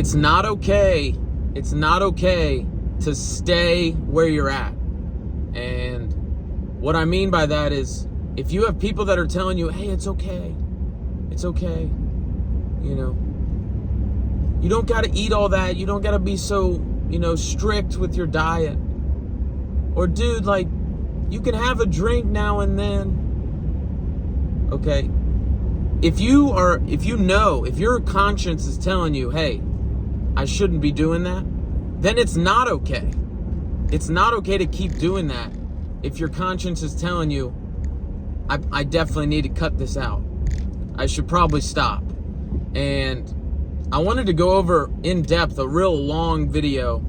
it's not okay. It's not okay to stay where you're at. And what I mean by that is, if you have people that are telling you, hey, it's okay, you know, you don't got to eat all that, you don't got to be so, strict with your diet, or dude, like, you can have a drink now and then, okay? If your conscience is telling you, hey, I shouldn't be doing that, then it's not okay. It's not okay to keep doing that if your conscience is telling you, I definitely need to cut this out. I should probably stop. And I wanted to go over in depth a real long video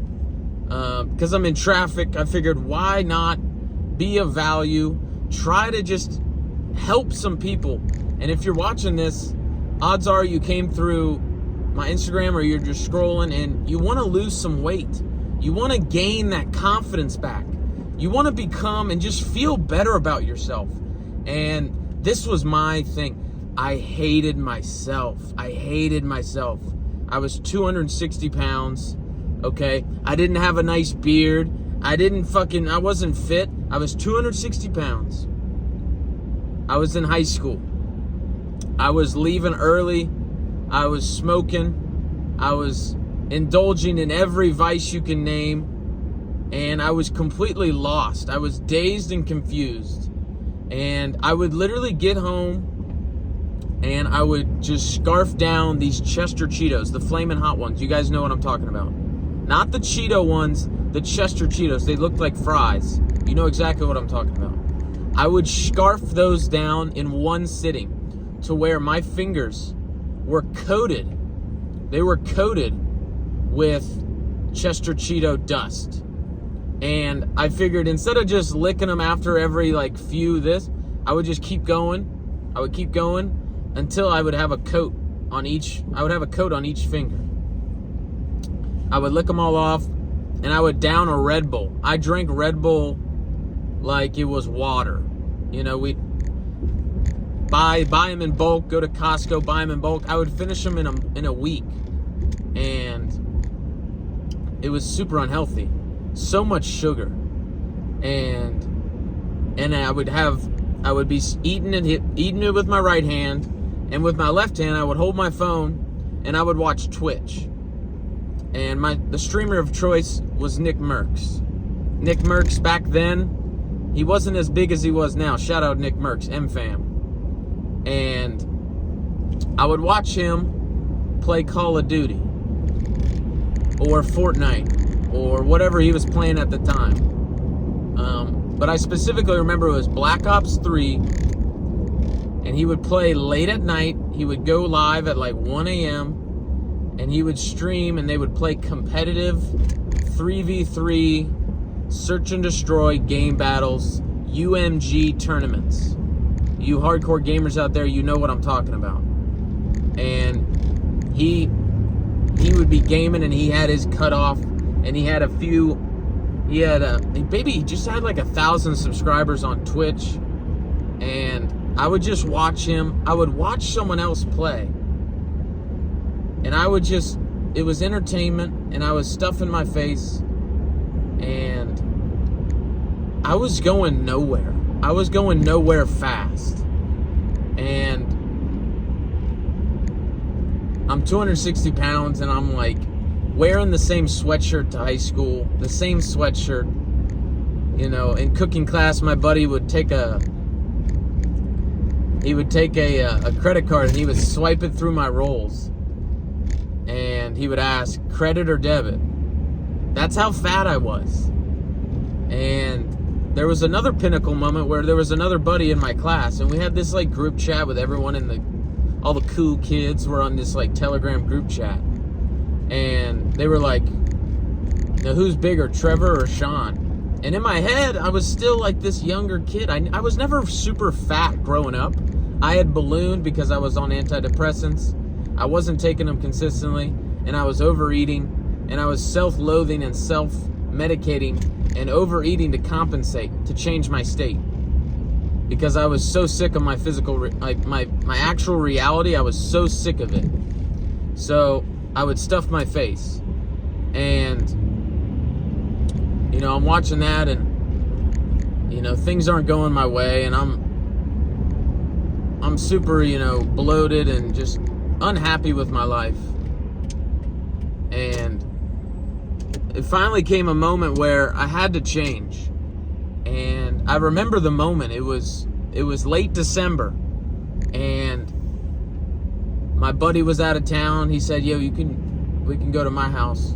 because I'm in traffic. I figured, why not be of value? Try to just help some people. And if you're watching this, odds are you came through my Instagram or you're just scrolling and you want to lose some weight. You want to gain that confidence back. You want to become and just feel better about yourself. And this was my thing. I hated myself. I was 260 pounds, okay? I didn't have a nice beard. I wasn't fit. I was 260 pounds. I was in high school. I was leaving early. I was smoking. I was indulging in every vice you can name. And I was completely lost. I was dazed and confused. And I would literally get home and I would just scarf down these Chester Cheetos, the flaming hot ones. You guys know what I'm talking about. Not the Cheeto ones, the Chester Cheetos. They looked like fries. You know exactly what I'm talking about. I would scarf those down in one sitting to where my fingers were coated. They were coated with Chester Cheeto dust. And I figured instead of just licking them after every few I would just keep going. I would keep going until I would have a coat on each. I would have a coat on each finger. I would lick them all off, and I would down a Red Bull. I drank Red Bull like it was water. We'd buy them in bulk. Go to Costco, buy them in bulk. I would finish them in a week, and it was super unhealthy. So much sugar, and I would be eating it with my right hand, and with my left hand I would hold my phone and I would watch Twitch. And the streamer of choice was Nick Merckx. Nick Merckx back then, he wasn't as big as he was now. Shout out Nick Merckx, M-Fam. And I would watch him play Call of Duty or Fortnite or whatever he was playing at the time. But I specifically remember it was Black Ops 3, and he would play late at night. He would go live at 1 a.m., and he would stream, and they would play competitive 3v3 search and destroy game battles, UMG tournaments. You hardcore gamers out there, you know what I'm talking about. And he would be gaming, and he had his cutoff. And he had he just had 1,000 subscribers on Twitch. And I would just watch him. I would watch someone else play. And it was entertainment, and I was stuffing my face. And I was going nowhere. I was going nowhere fast. And I'm 260 pounds, and I'm wearing the same sweatshirt to high school, the same sweatshirt. In cooking class, my buddy would take a credit card, and he would swipe it through my rolls, and he would ask, credit or debit? That's how fat I was. And there was another pinnacle moment where there was another buddy in my class, and we had this group chat with everyone all the cool kids were on this Telegram group chat. And they were now who's bigger, Trevor or Sean? And in my head, I was still this younger kid. I was never super fat growing up. I had ballooned because I was on antidepressants. I wasn't taking them consistently, and I was overeating, and I was self-loathing and self-medicating and overeating to compensate, to change my state. Because I was so sick of my physical, my actual reality. I was so sick of it. So I would stuff my face. And, I'm watching that, and, things aren't going my way, and I'm super, bloated and just unhappy with my life. And it finally came a moment where I had to change. And I remember the moment. It was late December, and my buddy was out of town. He said, "Yo, we can go to my house."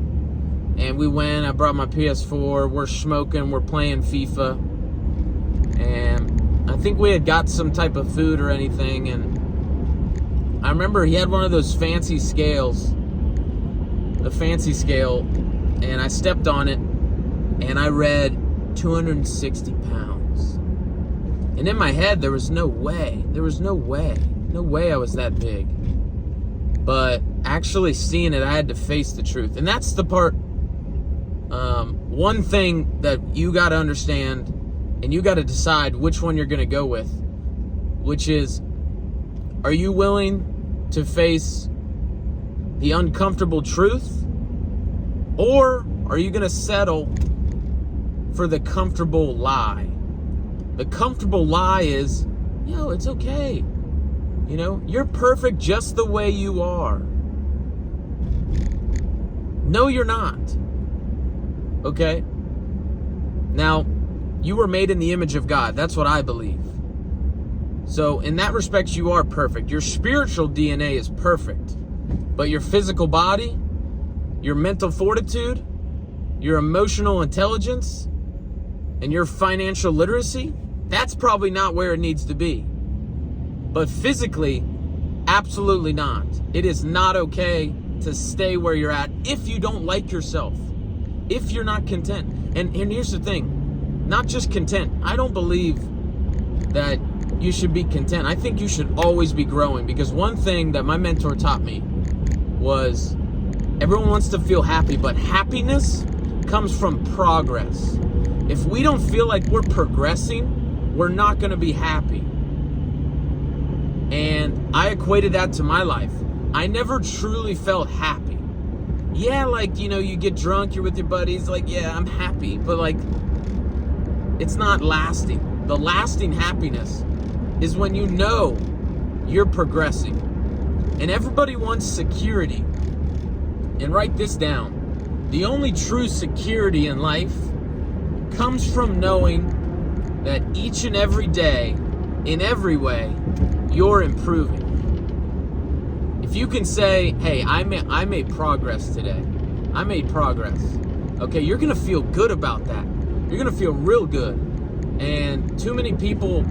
And we went. I brought my PS4. We're smoking. We're playing FIFA. And I think we had got some type of food or anything. And I remember he had one of those fancy scales, the fancy scale. And I stepped on it, and I read 260 pounds. And in my head, there was no way I was that big. But actually seeing it, I had to face the truth. And that's the part, one thing that you got to understand, and you got to decide which one you're going to go with, which is, are you willing to face the uncomfortable truth? Or are you going to settle for the comfortable lie? The comfortable lie is, it's okay. You're perfect just the way you are. No, you're not. Okay? Now, you were made in the image of God. That's what I believe. So, in that respect, you are perfect. Your spiritual DNA is perfect. But your physical body, your mental fortitude, your emotional intelligence, and your financial literacy, that's probably not where it needs to be. But physically, absolutely not. It is not okay to stay where you're at if you don't like yourself, if you're not content. And here's the thing, not just content. I don't believe that you should be content. I think you should always be growing, because one thing that my mentor taught me was everyone wants to feel happy, but happiness comes from progress. If we don't feel like we're progressing, we're not going to be happy. And I equated that to my life. I never truly felt happy. Yeah, you get drunk, you're with your buddies, I'm happy. But it's not lasting. The lasting happiness is when you're progressing. And everybody wants security. And write this down. The only true security in life comes from knowing that each and every day, in every way, you're improving. If you can say, hey, I made progress today. I made progress. Okay, you're going to feel good about that. You're going to feel real good. And too many people,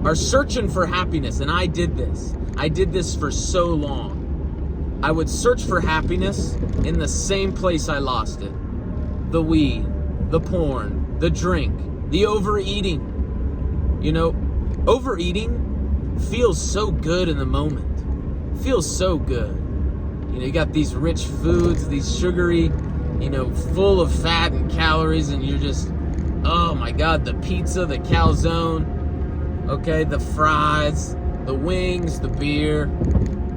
are searching for happiness. And I did this. I did this for so long. I would search for happiness in the same place I lost it. The weed, the porn, the drink, the overeating. Overeating feels so good in the moment. Feels so good. You got these rich foods, these sugary, full of fat and calories, and you're just, oh my God, the pizza, the calzone, okay, the fries, the wings, the beer,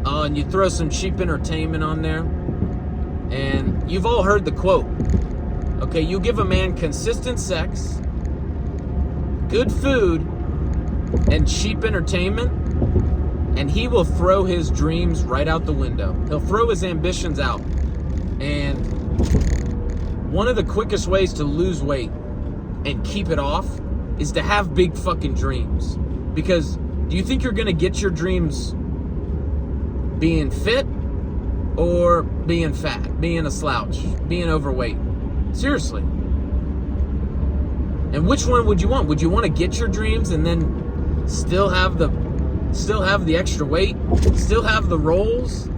and you throw some cheap entertainment on there. And you've all heard the quote, okay, you give a man consistent sex, good food, and cheap entertainment, and he will throw his dreams right out the window. He'll throw his ambitions out. And one of the quickest ways to lose weight and keep it off is to have big fucking dreams. Because do you think you're going to get your dreams being fit or being fat, being a slouch, being overweight? Seriously. And which one would you want? Would you want to get your dreams and then still have the extra weight, still have the rolls,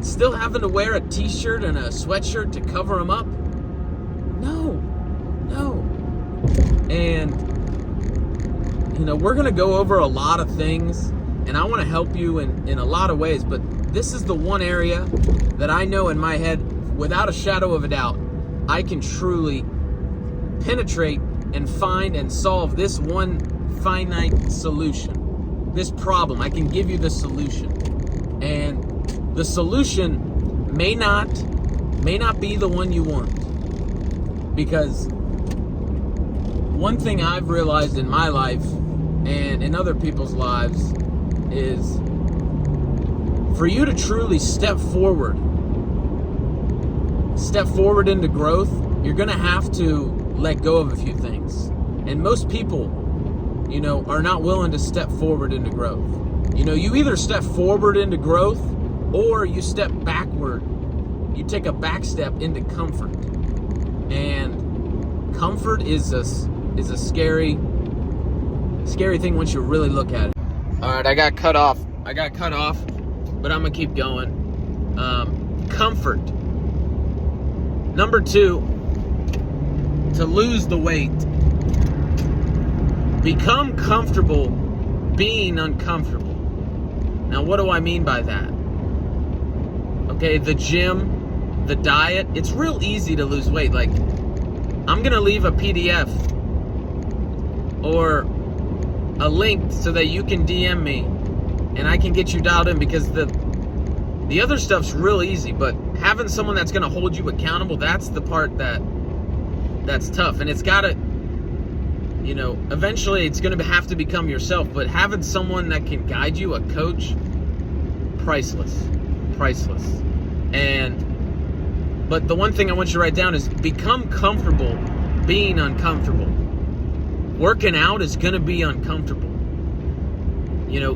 still having to wear a t-shirt and a sweatshirt to cover them up? No. And we're going to go over a lot of things, and I want to help you in a lot of ways, but this is the one area that I know in my head, without a shadow of a doubt, I can truly penetrate and find and solve this one finite solution. This problem, I can give you the solution. And the solution may not be the one you want. Because one thing I've realized in my life and in other people's lives is for you to truly step forward into growth, you're going to have to let go of a few things. And most people, are not willing to step forward into growth. You either step forward into growth or you step backward. You take a back step into comfort. And comfort is a scary thing once you really look at it. All right, I got cut off, but I'm going to keep going. Comfort. Number 2, to lose the weight. Become comfortable being uncomfortable. Now, what do I mean by that? Okay, the gym, the diet, it's real easy to lose weight. Like, I'm going to leave a PDF or a link so that you can DM me and I can get you dialed in, because the other stuff's real easy, but having someone that's going to hold you accountable, that's the part that's tough. And it's got to, eventually it's going to have to become yourself, but having someone that can guide you, a coach, priceless. But the one thing I want you to write down is become comfortable being uncomfortable. Working out is going to be uncomfortable.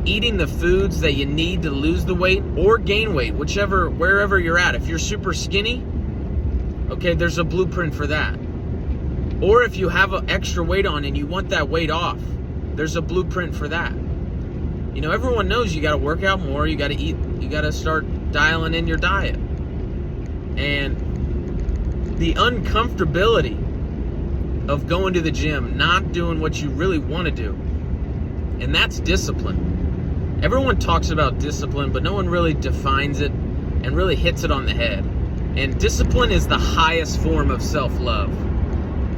Eating the foods that you need to lose the weight or gain weight, wherever you're at. If you're super skinny, okay, there's a blueprint for that. Or if you have an extra weight on and you want that weight off, there's a blueprint for that. Everyone knows you got to work out more, you got to eat, you got to start dialing in your diet. And the uncomfortability of going to the gym, not doing what you really want to do, and that's discipline. Everyone talks about discipline, but no one really defines it and really hits it on the head. And discipline is the highest form of self-love.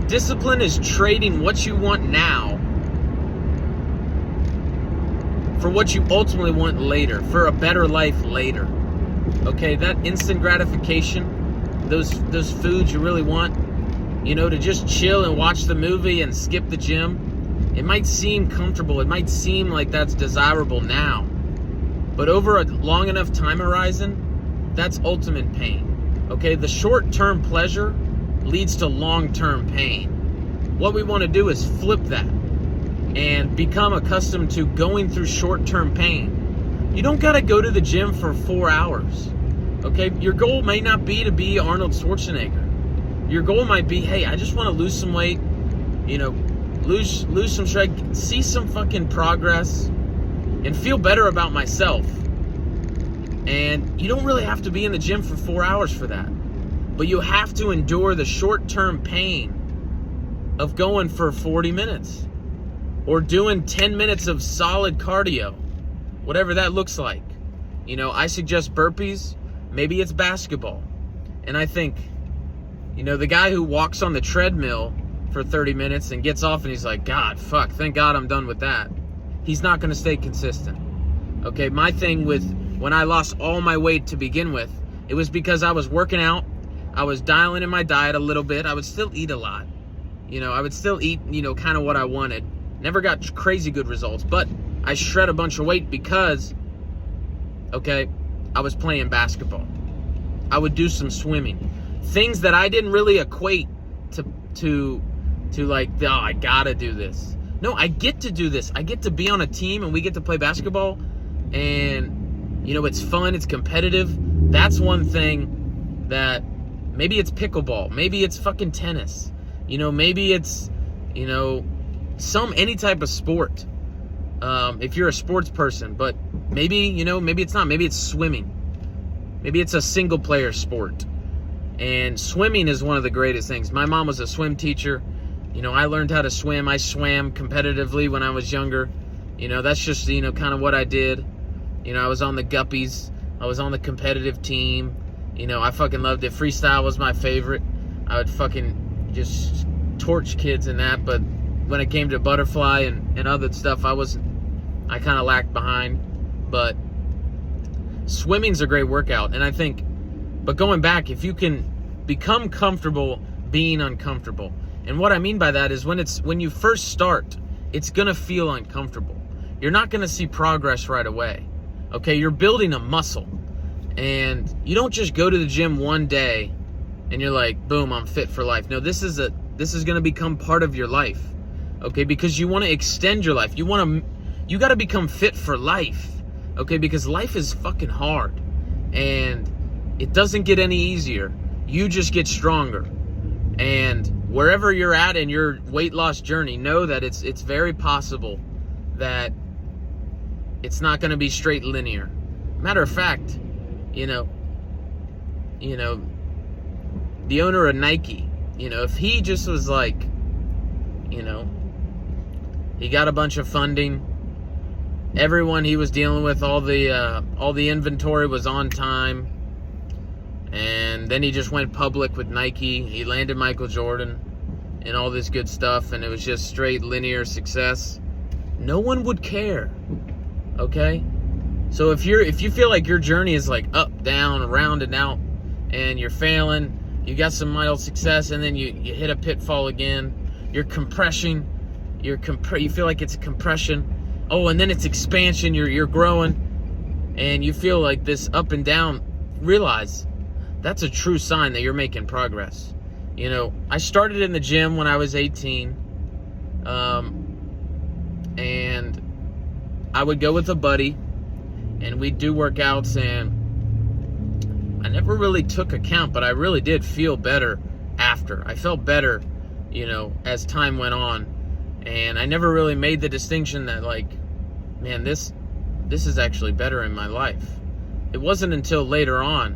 Discipline is trading what you want now for what you ultimately want later, for a better life later. Okay, that instant gratification, those foods you really want, to just chill and watch the movie and skip the gym, it might seem comfortable, it might seem like that's desirable now, but over a long enough time horizon, that's ultimate pain. Okay, the short-term pleasure leads to long-term pain. What we want to do is flip that and become accustomed to going through short-term pain. You don't got to go to the gym for 4 hours. Okay, your goal may not be to be Arnold Schwarzenegger. Your goal might be, hey, I just want to lose some weight, lose some shred, see some fucking progress, and feel better about myself. And you don't really have to be in the gym for 4 hours for that. But you have to endure the short-term pain of going for 40 minutes or doing 10 minutes of solid cardio, whatever that looks like. I suggest burpees, maybe it's basketball. And I think, the guy who walks on the treadmill for 30 minutes and gets off and he's like, God, fuck, thank God I'm done with that. He's not going to stay consistent. Okay, my thing with when I lost all my weight to begin with, it was because I was working out. I was dialing in my diet a little bit. I would still eat a lot. I would still eat, kind of what I wanted. Never got crazy good results, but I shred a bunch of weight because, okay, I was playing basketball. I would do some swimming. Things that I didn't really equate to like, oh, I gotta do this. No, I get to do this. I get to be on a team and we get to play basketball and, it's fun, it's competitive. That's one thing that maybe it's pickleball, maybe it's fucking tennis, maybe it's, any type of sport. If you're a sports person, but maybe, maybe it's not, maybe it's swimming. Maybe it's a single player sport. And swimming is one of the greatest things. My mom was a swim teacher. I learned how to swim. I swam competitively when I was younger. That's just, kind of what I did. I was on the guppies. I was on the competitive team. I fucking loved it. Freestyle was my favorite. I would fucking just torch kids in that. But when it came to butterfly and other stuff, I kind of lagged behind. But Swimming's a great workout. And I think, but going back, if you can become comfortable being uncomfortable. And what I mean by that is when you first start, it's going to feel uncomfortable. You're not going to see progress right away. Okay, you're building a muscle. And you don't just go to the gym one day and you're like, boom, I'm fit for life. No, this is going to become part of your life. Okay, because you want to extend your life. You got to become fit for life. Okay, because life is fucking hard. And it doesn't get any easier. You just get stronger. And wherever you're at in your weight loss journey, know that it's very possible that it's not going to be straight linear. Matter of fact, you know, the owner of Nike, if he just was like, he got a bunch of funding, everyone he was dealing with, all the inventory was on time, and then he just went public with Nike. He landed Michael Jordan and all this good stuff, and it was just straight linear success. No one would care. Okay? So if you feel like your journey is like up, down, around and out, and you're failing, you got some mild success, and then you hit a pitfall again, you're compressing, you feel like it's a compression, and then it's expansion, you're growing, and you feel like this up and down, realize that's a true sign that you're making progress. I started in the gym when I was 18, and I would go with a buddy, and we'd do workouts, and I never really took account, but I really did feel better after. I felt better, as time went on, and I never really made the distinction that, like, man, this is actually better in my life. It wasn't until later on,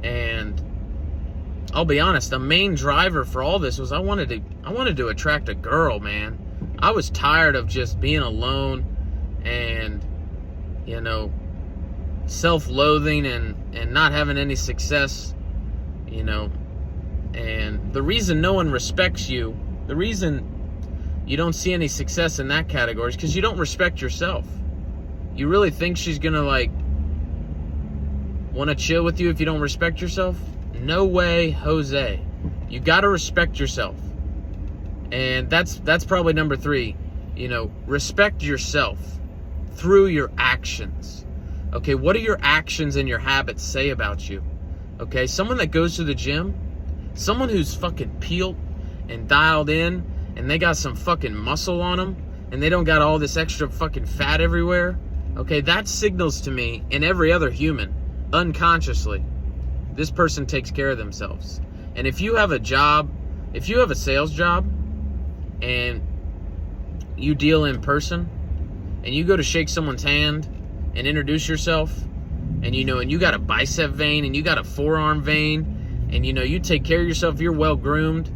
and I'll be honest, the main driver for all this was I wanted to attract a girl, man. I was tired of just being alone and, self-loathing and not having any success, and the reason no one respects you, the reason you don't see any success in that category is because you don't respect yourself. You really think she's gonna want to chill with you if you don't respect yourself? No way, Jose. You got to respect yourself. And that's probably number 3. Respect yourself through your actions. Okay, what do your actions and your habits say about you? Okay, someone that goes to the gym, someone who's fucking peeled and dialed in, and they got some fucking muscle on them, and they don't got all this extra fucking fat everywhere, okay, that signals to me and every other human, unconsciously, this person takes care of themselves. And if you have a job, if you have a sales job, and you deal in person, and you go to shake someone's hand and introduce yourself, and and you got a bicep vein, and you got a forearm vein, and you take care of yourself, you're well groomed,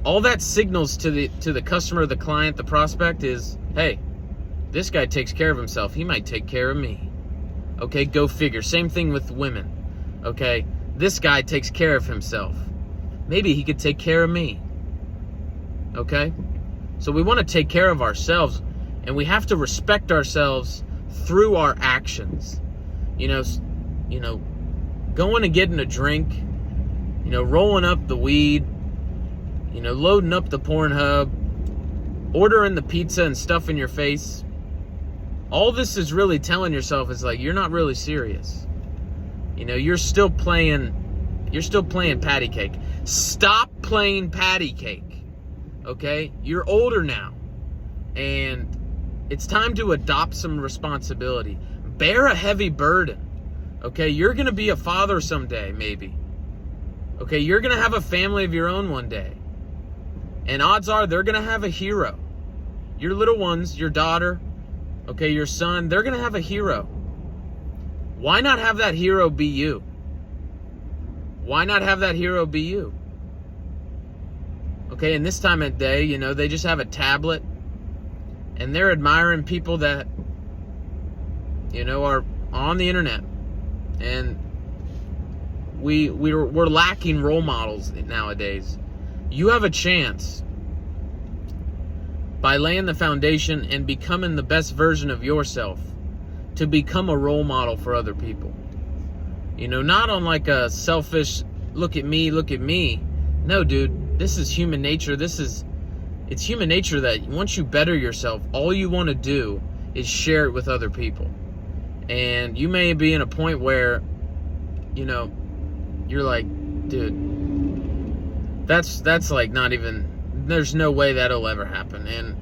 all that signals to the customer, the client, the prospect is, hey, this guy takes care of himself. He might take care of me. Okay, go figure. Same thing with women. Okay, this guy takes care of himself. Maybe he could take care of me. Okay? So we want to take care of ourselves, and we have to respect ourselves through our actions. Going and getting a drink, rolling up the weed, loading up the Pornhub, ordering the pizza and stuff in your face. All this is really telling yourself is like, you're not really serious. You're still playing patty cake. Stop playing patty cake. Okay? You're older now. And it's time to adopt some responsibility. Bear a heavy burden. Okay? You're going to be a father someday, maybe. Okay? You're going to have a family of your own one day. And odds are they're going to have a hero. Your little ones, your daughter, okay, your son, they're going to have a hero. Why not have that hero be you? Why not have that hero be you? Okay, and this time of day, they just have a tablet, and they're admiring people that, are on the internet. And we're lacking role models nowadays. You have a chance by laying the foundation and becoming the best version of yourself to become a role model for other people. Not on like a selfish, look at me. No, dude, this is human nature. It's human nature that once you better yourself, all you want to do is share it with other people. And you may be in a point where, you're like, dude, that's like not even, there's no way that'll ever happen. And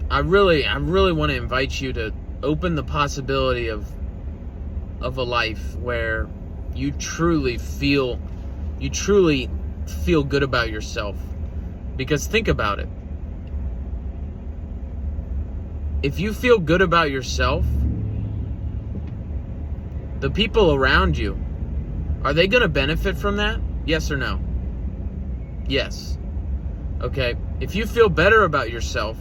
I really want to invite you to open the possibility of a life where you truly feel good about yourself. Because think about it. If you feel good about yourself, the people around you, are they going to benefit from that? Yes or no? Yes. Okay. If you feel better about yourself,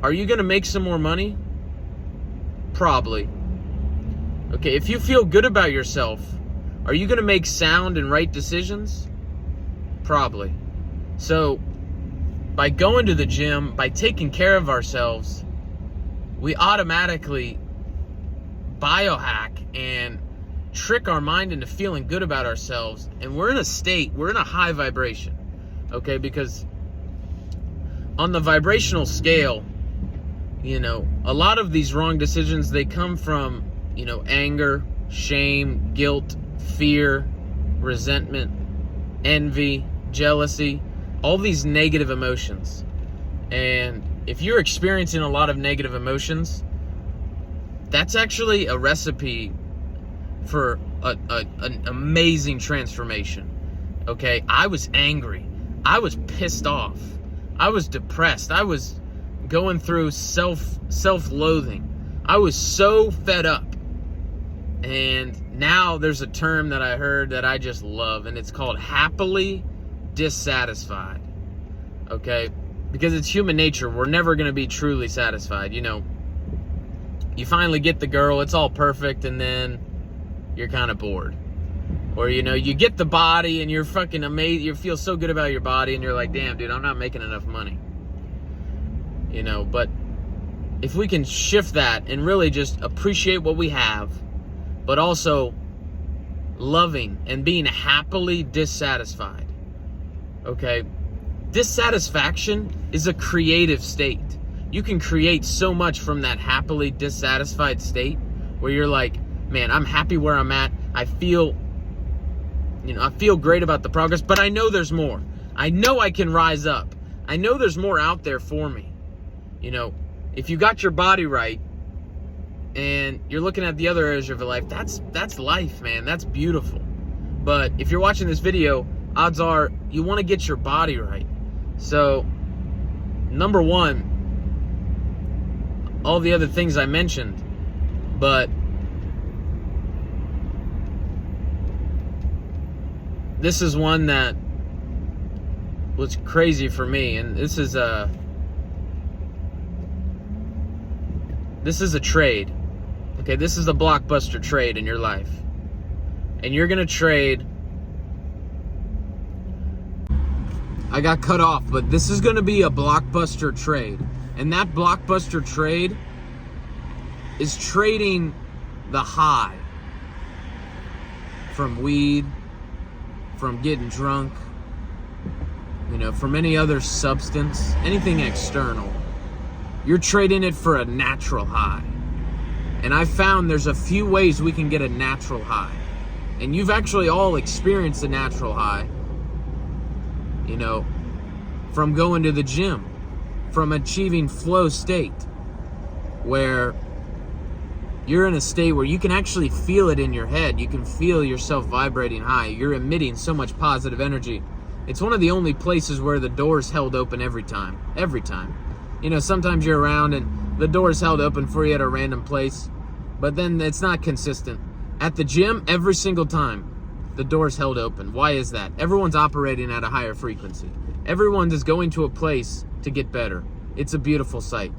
are you going to make some more money? Probably. Okay. If you feel good about yourself, are you going to make sound and right decisions? Probably. So, by going to the gym, by taking care of ourselves, we automatically biohack and trick our mind into feeling good about ourselves. And we're in a high vibration. Okay, because on the vibrational scale, a lot of these wrong decisions, they come from, anger, shame, guilt, fear, resentment, envy, jealousy, all these negative emotions. And if you're experiencing a lot of negative emotions, that's actually a recipe for an amazing transformation. Okay, I was angry. I was pissed off. I was depressed. I was going through self-loathing. I was so fed up. And now there's a term that I heard that I just love, and it's called happily dissatisfied. Okay? Because it's human nature. We're never going to be truly satisfied. You finally get the girl, it's all perfect, and then you're kind of bored. Or, you get the body and you're fucking amazed. You feel so good about your body and you're like, damn, dude, I'm not making enough money. But if we can shift that and really just appreciate what we have, but also loving and being happily dissatisfied. Okay? Dissatisfaction is a creative state. You can create so much from that happily dissatisfied state where you're like, man, I'm happy where I'm at. I feel great about the progress, but I know there's more. I know I can rise up. I know there's more out there for me. If you got your body right and you're looking at the other areas of your life, that's life, man. That's beautiful. But if you're watching this video, odds are you want to get your body right. So, number one, all the other things I mentioned, but this is one that was crazy for me, and this is a trade. Okay, this is a blockbuster trade in your life. And you're going to trade. I got cut off, but this is going to be a blockbuster trade. And that blockbuster trade is trading the high from weed, from getting drunk, from any other substance, anything external. You're trading it for a natural high. And I found there's a few ways we can get a natural high. And you've actually all experienced a natural high, from going to the gym, from achieving flow state, where you're in a state where you can actually feel it in your head. You can feel yourself vibrating high. You're emitting so much positive energy. It's one of the only places where the door's held open every time. Every time. Sometimes you're around and the door's held open for you at a random place, but then it's not consistent. At the gym, every single time, the door's held open. Why is that? Everyone's operating at a higher frequency. Everyone is going to a place to get better. It's a beautiful sight.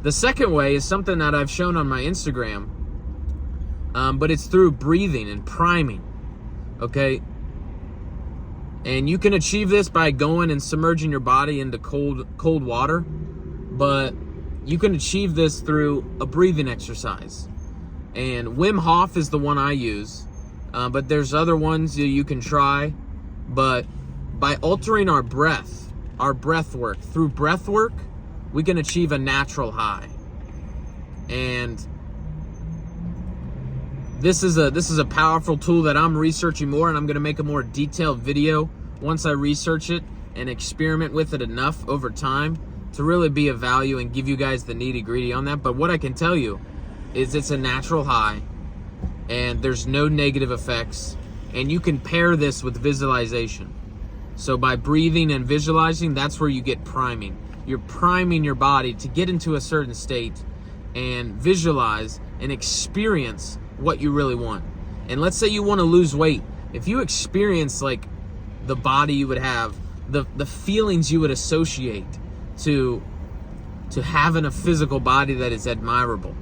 The second way is something that I've shown on my Instagram, but it's through breathing and priming, okay? And you can achieve this by going and submerging your body into cold water, but you can achieve this through a breathing exercise. And Wim Hof is the one I use. But there's other ones that you can try. But by altering our breath work, through breath work, we can achieve a natural high. And this is a powerful tool that I'm researching more, and I'm going to make a more detailed video once I research it and experiment with it enough over time to really be of value and give you guys the nitty-gritty on that. But what I can tell you is it's a natural high, and there's no negative effects, and you can pair this with visualization. So by breathing and visualizing, that's where you get priming. You're priming your body to get into a certain state and visualize and experience what you really want. And let's say you want to lose weight. If you experience like the body you would have, the feelings you would associate to having a physical body that is admirable.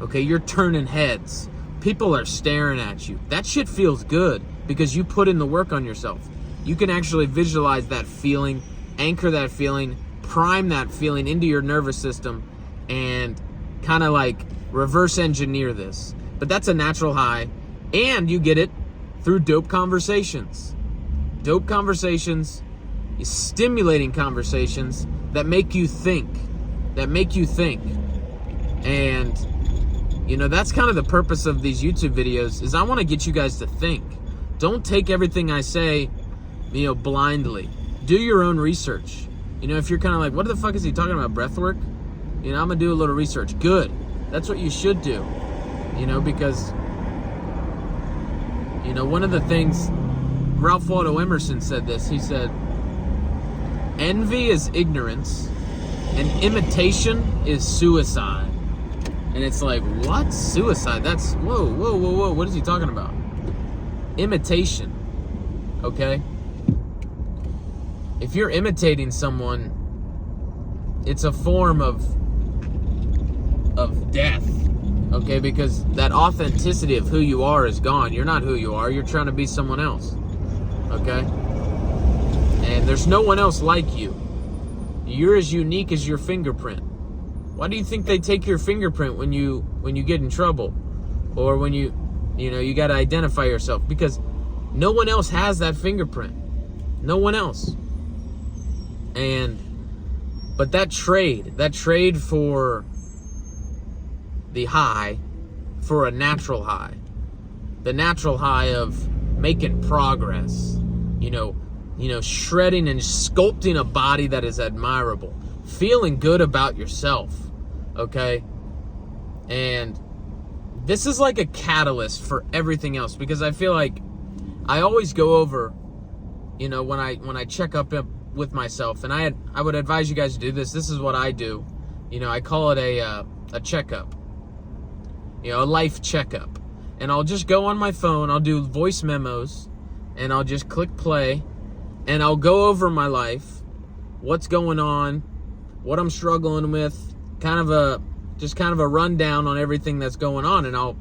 Okay, you're turning heads. People are staring at you. That shit feels good because you put in the work on yourself. You can actually visualize that feeling, anchor that feeling, prime that feeling into your nervous system, and kind of like reverse engineer this. But that's a natural high, and you get it through dope conversations. Dope conversations, stimulating conversations that make you think. And, you know, that's kind of the purpose of these YouTube videos, is I want to get you guys to think. Don't take everything I say, you know, blindly. Do your own research. You know, if you're kind of like, what the fuck is he talking about, breath work? You know, I'm going to do a little research. Good. That's what you should do. You know, because, you know, one of the things, Ralph Waldo Emerson said this. He said, envy is ignorance and imitation is suicide. And it's like, what? Suicide? That's, whoa. What is he talking about? Imitation. Okay? If you're imitating someone, it's a form of death. Okay? Because that authenticity of who you are is gone. You're not who you are. You're trying to be someone else. Okay? And there's no one else like you. You're as unique as your fingerprint. Why do you think they take your fingerprint when you get in trouble? Or when you got to identify yourself? Because no one else has that fingerprint. No one else. But that trade for the high, for a natural high, the natural high of making progress, you know, shredding and sculpting a body that is admirable, feeling good about yourself, okay? And this is like a catalyst for everything else, because I feel like I always go over, you know, when I check up with myself, and I would advise you guys to do this. This is what I do. You know, I call it a checkup, you know, a life checkup. And I'll just go on my phone, I'll do voice memos, and I'll just click play, and I'll go over my life, what's going on, what I'm struggling with, kind of a rundown on everything that's going on. And I'll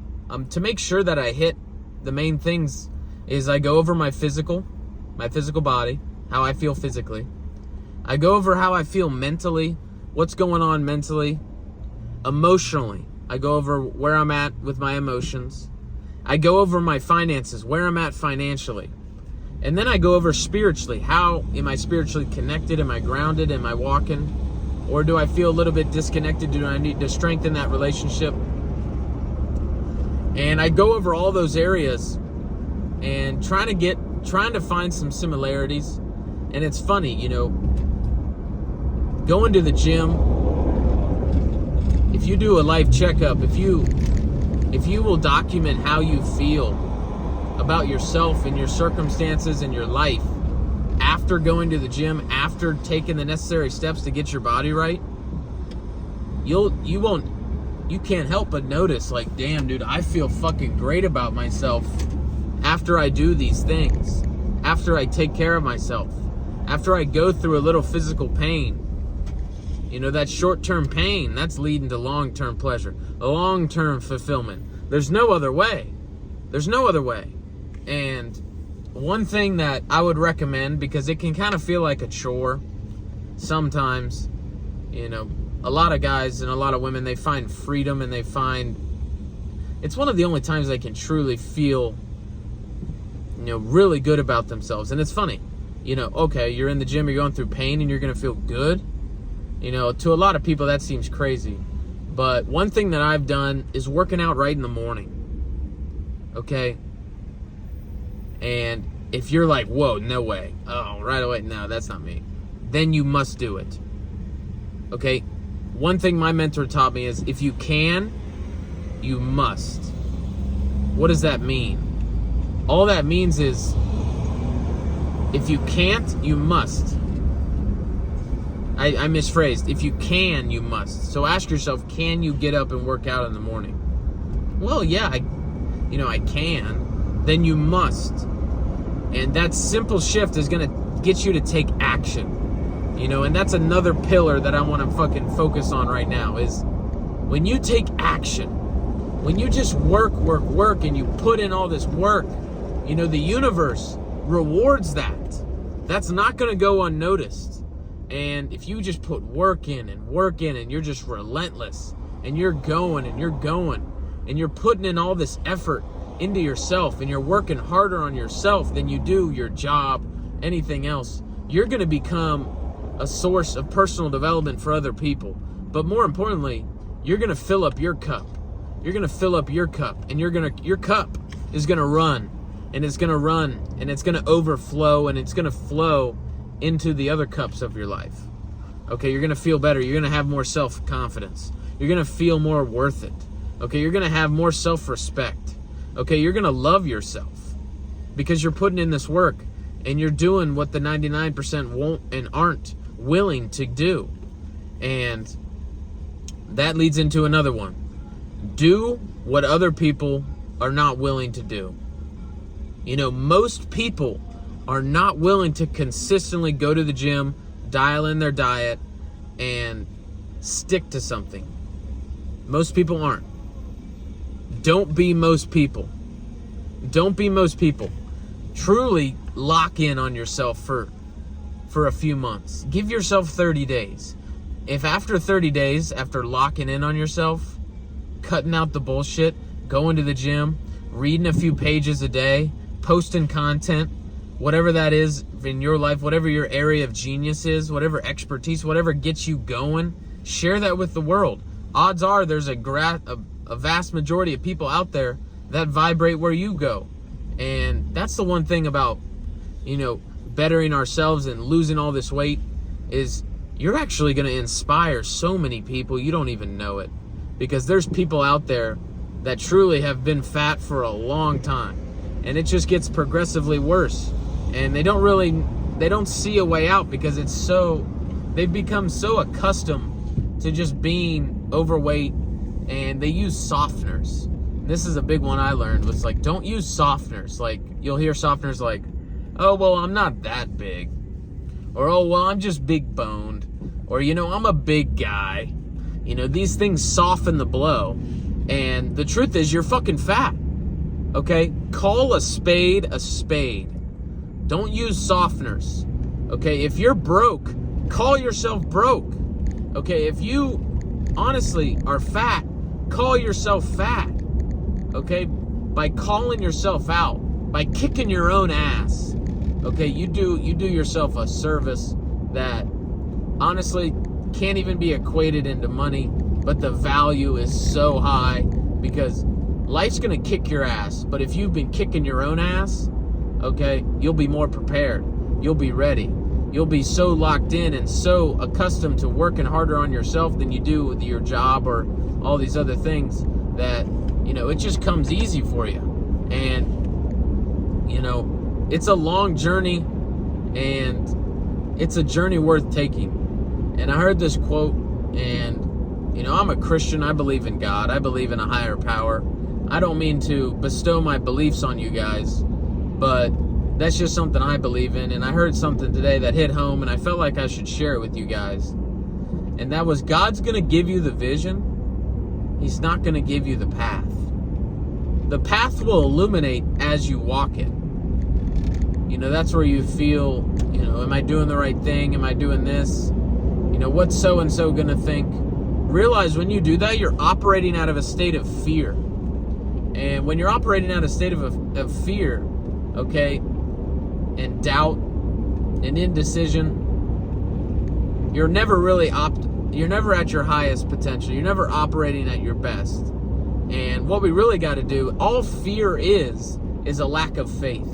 to make sure that I hit the main things is I go over my physical body, how I feel physically. I go over how I feel mentally, what's going on mentally. Emotionally, I go over where I'm at with my emotions. I go over my finances, where I'm at financially. And then I go over spiritually. How am I spiritually connected? Am I grounded? Am I walking? Or do I feel a little bit disconnected? Do I need to strengthen that relationship? And I go over all those areas and trying to find some similarities. And it's funny, you know, going to the gym, if you do a life checkup, if you will document how you feel about yourself and your circumstances and your life after going to the gym, after taking the necessary steps to get your body right, you can't help but notice, like, damn, dude, I feel fucking great about myself after I do these things, after I take care of myself, after I go through a little physical pain. You know, that short-term pain, that's leading to long-term pleasure, long-term fulfillment. There's no other way. There's no other way. And one thing that I would recommend, because it can kind of feel like a chore sometimes, you know, a lot of guys and a lot of women, they find freedom and they find it's one of the only times they can truly feel, really good about themselves. And it's funny, okay, you're in the gym, you're going through pain, and you're going to feel good. To a lot of people, that seems crazy. But one thing that I've done is working out right in the morning. Okay? And if you're like, whoa, no way. Oh, right away, no, that's not me. Then you must do it. Okay? One thing my mentor taught me is if you can, you must. What does that mean? All that means is if you can't, you must. I misphrased. If you can, you must. So ask yourself, can you get up and work out in the morning? Well, yeah, I can. Then you must. And that simple shift is going to get you to take action. And that's another pillar that I want to fucking focus on right now is when you take action, when you just work, and you put in all this work, the universe rewards that. That's not going to go unnoticed. And if you just put work in and you're just relentless and you're going and you're putting in all this effort into yourself and you're working harder on yourself than you do your job, anything else, you're going to become a source of personal development for other people. But more importantly, you're going to fill up your cup. You're going to fill up your cup, and your cup is going to run, and it's going to run, and it's going to overflow, and it's going to flow into the other cups of your life. Okay, you're going to feel better. You're going to have more self-confidence. You're going to feel more worth it. Okay, you're going to have more self-respect. Okay, you're going to love yourself because you're putting in this work and you're doing what the 99% won't and aren't willing to do. And that leads into another one. Do what other people are not willing to do. Most people are not willing to consistently go to the gym, dial in their diet, and stick to something. Most people aren't. Don't be most people. Don't be most people. Truly lock in on yourself for a few months. Give yourself 30 days. If after 30 days, after locking in on yourself, cutting out the bullshit, going to the gym, reading a few pages a day, posting content, whatever that is in your life, whatever your area of genius is, whatever expertise, whatever gets you going, share that with the world. Odds are there's a vast majority of people out there that vibrate where you go. And that's the one thing about, bettering ourselves and losing all this weight is you're actually going to inspire so many people you don't even know it. Because there's people out there that truly have been fat for a long time. And it just gets progressively worse. And they don't see a way out because they've become so accustomed to just being overweight, and they use softeners. This is a big one I learned, was like, don't use softeners. Like, you'll hear softeners like, oh, well, I'm not that big. Or, oh, well, I'm just big boned. Or, I'm a big guy. These things soften the blow. And the truth is, you're fucking fat. Okay? Call a spade a spade. Don't use softeners. Okay? If you're broke, call yourself broke. Okay? If you honestly are fat, call yourself fat. Okay? By calling yourself out, by kicking your own ass. Okay? You do yourself a service that honestly can't even be equated into money, but the value is so high because life's gonna kick your ass. But if you've been kicking your own ass, okay, you'll be more prepared. You'll be ready. You'll be so locked in and so accustomed to working harder on yourself than you do with your job or all these other things that, it just comes easy for you. And, it's a long journey, and it's a journey worth taking. And I heard this quote, and, I'm a Christian. I believe in God. I believe in a higher power. I don't mean to bestow my beliefs on you guys, but that's just something I believe in. And I heard something today that hit home, and I felt like I should share it with you guys. And that was, God's going to give you the vision. He's not going to give you the path. The path will illuminate as you walk it. That's where you feel, am I doing the right thing? Am I doing this? What's so-and-so going to think? Realize when you do that, you're operating out of a state of fear. And when you're operating out of a state of fear, okay, and doubt and indecision, you're never you're never at your highest potential. You're never operating at your best. And what we really got to do, all fear is a lack of faith.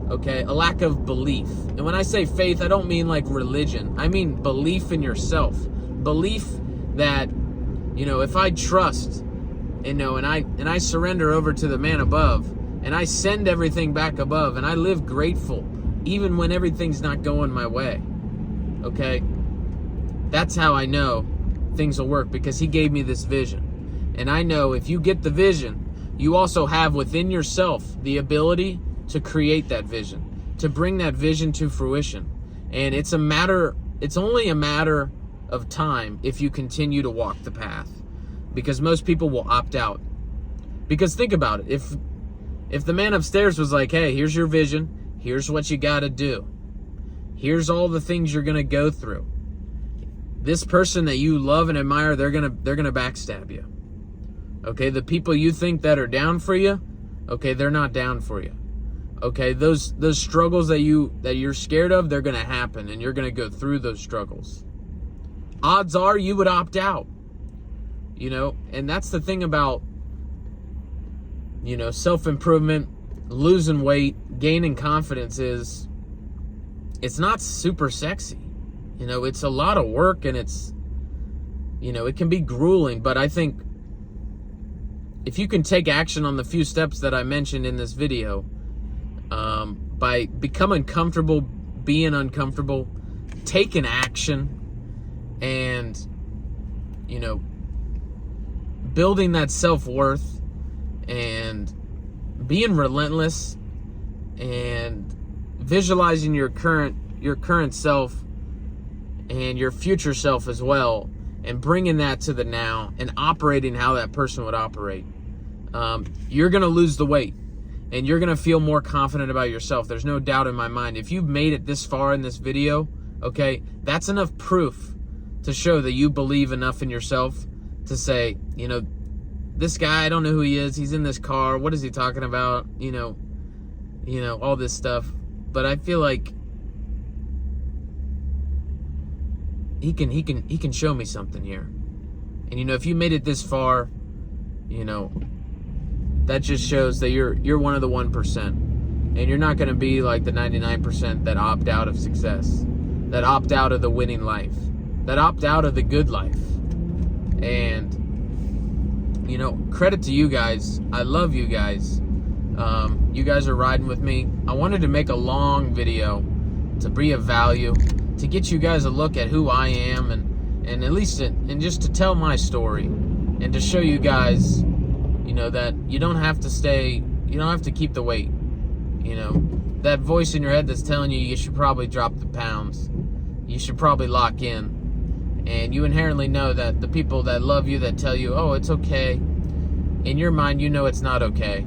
Okay, a lack of belief. And when I say faith, I don't mean like religion. I mean belief in yourself. Belief that, if I trust, and I surrender over to the man above, and I send everything back above, and I live grateful, even when everything's not going my way. Okay? That's how I know things will work, because he gave me this vision. And I know if you get the vision, you also have within yourself the ability to create that vision, to bring that vision to fruition. And it's only a matter of time if you continue to walk the path, because most people will opt out. Because think about it, if the man upstairs was like, hey, here's your vision, here's what you got to do, here's all the things you're going to go through, this person that you love and admire, they're going to backstab you. Okay, the people you think that are down for you, okay, they're not down for you. Okay, those struggles that you're scared of, they're going to happen, and you're going to go through those struggles. Odds are you would opt out. And that's the thing about, self-improvement, losing weight, gaining confidence is, it's not super sexy. It's a lot of work, and it's, it can be grueling, but I think if you can take action on the few steps that I mentioned in this video, by becoming comfortable, being uncomfortable, taking action, and, building that self-worth, and being relentless, and visualizing your current self and your future self as well, and bringing that to the now and operating how that person would operate, you're going to lose the weight, and you're going to feel more confident about yourself. There's no doubt in my mind. If you've made it this far in this video, okay, that's enough proof to show that you believe enough in yourself to say, this guy, I don't know who he is. He's in this car. What is he talking about? All this stuff. But I feel like he can show me something here. And if you made it this far, that just shows that you're one of the 1%. And you're not going to be like the 99% that opt out of success, that opt out of the winning life, that opt out of the good life. And credit to you guys. I love you guys. You guys are riding with me. I wanted to make a long video to be of value, to get you guys a look at who I am, and at least and just to tell my story, and to show you guys, that you don't have to keep the weight. That voice in your head that's telling you should probably drop the pounds, you should probably lock in. And you inherently know that the people that love you, that tell you, oh, it's okay, in your mind, it's not okay.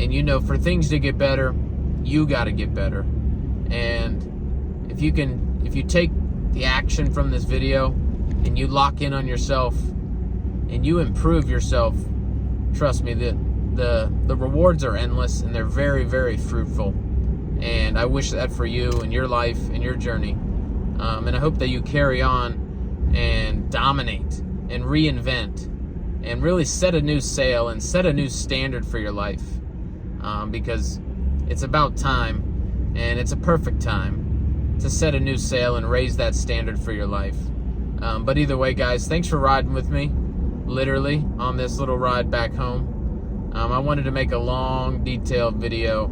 And for things to get better, you got to get better. And if you take the action from this video, and you lock in on yourself, and you improve yourself, trust me, the rewards are endless, and they're very, very fruitful. And I wish that for you and your life and your journey. And I hope that you carry on and dominate and reinvent and really set a new sail and set a new standard for your life, because it's about time, and it's a perfect time to set a new sail and raise that standard for your life. But either way, guys, thanks for riding with me, literally, on this little ride back home. I wanted to make a long, detailed video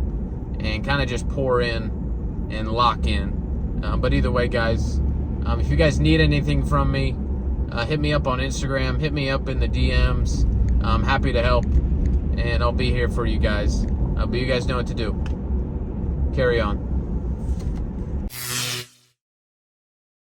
and kind of just pour in and lock in. But either way, guys, if you guys need anything from me, hit me up on Instagram, hit me up in the DMs. I'm happy to help, and I'll be here for you guys. But you guys know what to do. Carry on.